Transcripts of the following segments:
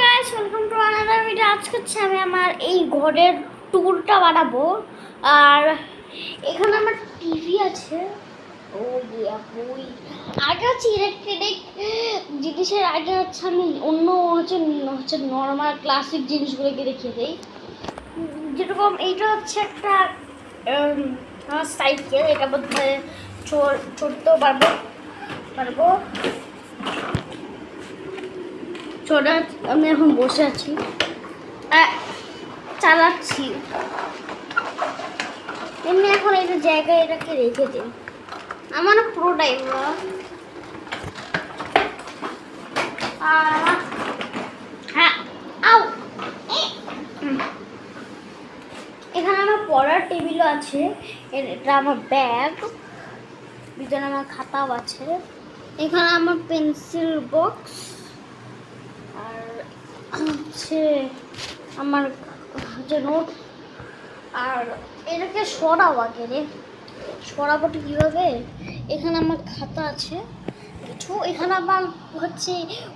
Guys, welcome to another video. আজকে হচ্ছে আমি আমার এই ঘরের ট্যুরটা বানাবো। আর এখানে আমার টিভি আছে। ওই আগে হচ্ছে ইলেকট্রিক জিনিসের আগে হচ্ছে আমি অন্য হচ্ছে নর্মাল ক্লাসিক জিনিসগুলোকে দেখিয়ে দিই। যেরকম এইটা হচ্ছে একটা সাইকেল। এটা বোধহয় চড়তেও পারবো। ছোট আমি এখন বসে আছি, চালাচ্ছি এমনি। এখন এটা জায়গায় এটাকে রেখে দিই। আমার পুরোটাই হ্যাঁ। এখানে আমার পড়ার টেবিলও আছে। এটা আমার ব্যাগ, ভিতরে আমার খাতাও আছে। এখানে আমার পেন্সিল বক্স, আর হচ্ছে আমার যে নোট। আর এটাকে সরাও আগে রে, সরাবোটা কীভাবে? এখানে আমার খাতা আছে কিছু। এখানে আমার হচ্ছে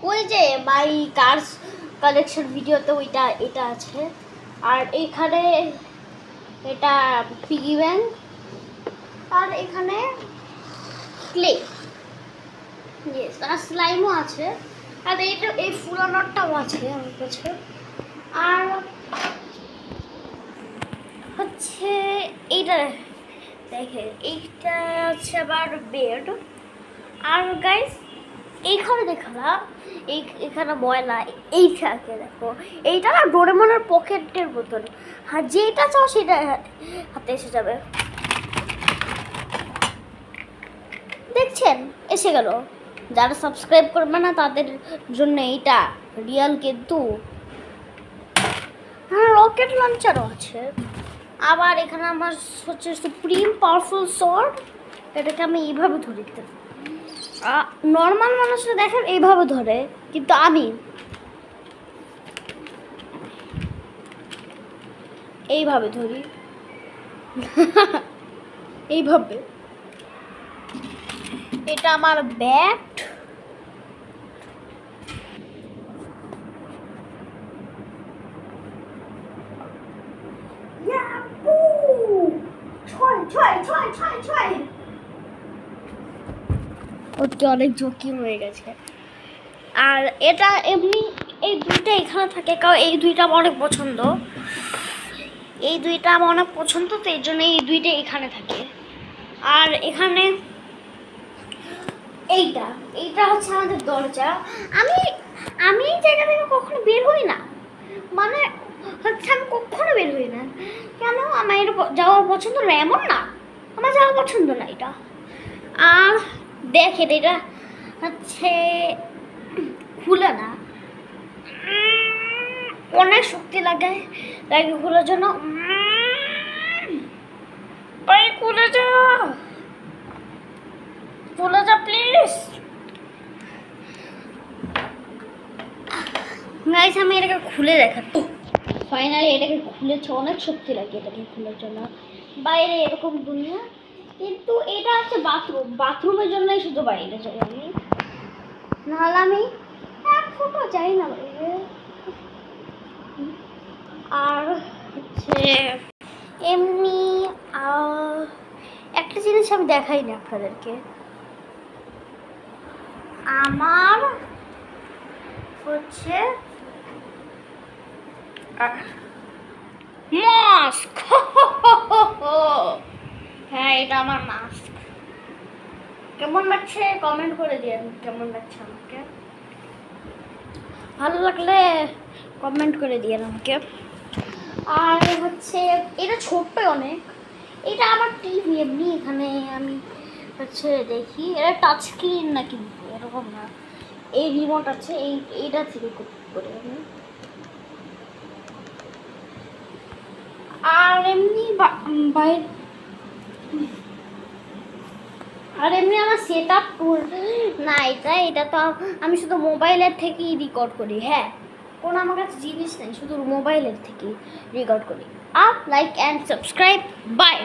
ওই যে মাই কার্স কালেকশন ভিডিওতে এটা আছে। আর এখানে এটা পিগি ব্যাংক। আর এখানে ক্লে, আর স্লাইমও আছে। আর এই ফুলানোটাও আছে আমার কাছে। আর হচ্ছে এইটা দেখে, এইটা হচ্ছে আবার বেড। আর গাইস এইখানে দেখালাম, এখানে ময়লা এই থাকে। দেখো এইটা না ডোরেমনের পকেটের বোতল। হ্যাঁ, যেটা চাও সেটা হাতে এসে যাবে। দেখছেন, এসে গেল। যারা সাবস্ক্রাইব করবে না তাদের জন্য এইটা রিয়াল। কিন্তু হ্যাঁ, রকেট লঞ্চারও আছে। আবার এখানে আমার হচ্ছে সুপ্রিম পাওয়ারফুল শর্ট। এটাকে আমি এইভাবে ধরি। নর্মাল মানুষরা দেখেন এইভাবে ধরে, কিন্তু আমি এইভাবে ধরি। এইভাবে। এটা আমার ব্যাট। ওকে, অনেক ঝুঁকি হয়ে গেছে। আর এটা এমনি এই দুইটা এখানে থাকে, কারণ এই দুইটা আমার অনেক পছন্দ। তো এই জন্য এই দুইটা এখানে থাকে। আর এখানে এইটা হচ্ছে আমাদের দরজা। আমি এই জায়গা থেকে কখনো বের হই না, মানে হচ্ছে আমি কখনো বের হই না। কেন? আমার এটা যাওয়া পছন্দ না এমন না, আমার যাওয়া পছন্দ না এটা। আর দেখেন এটা হচ্ছে খুলে না, অনেক শক্তি লাগে খোলার জন্য। খুলে যা প্লিজ। গাইস, আমি এটাকে খুলে দেখাচ্ছি। ফাইনালি এটাকে খুলেছে। অনেক শক্তি লাগে এটাকে খোলার জন্য। বাইরে এরকম দুনিয়া, কিন্তু এটা হচ্ছে বাথরুমের জন্যই শুধু বাইরে যাই আমি, নাহলে আমি এক ফুটও যাই না বাইরে। আর হচ্ছে এমনি একটা জিনিস আমি দেখাই না আপনাদেরকে। আমার হচ্ছে মাস্ক। হ্যাঁ, এটা আমার মাস্ক। কেমন লাগছে কমেন্ট করে দিন, কেমন লাগছে আমাকে। ভালো লাগলে কমেন্ট করে দিন আমাকে। আর হচ্ছে এটা ছোট্ট অনেক। এটা আমার টিভি এমনি। এখানে আমি হচ্ছে দেখি, এটা টাচ স্ক্রিন না, কিন্তু এরকম না। এই রিমোট আছে, এইটা থেকে করে আমি। আর এমনি আমার সেট আপ না, এটা তো আমি শুধু মোবাইলের থেকেই রেকর্ড করি। হ্যাঁ, কোনো আমার কাছে জিনিস নেই, শুধু মোবাইলের থেকেই রেকর্ড করি। Up like and subscribe. By.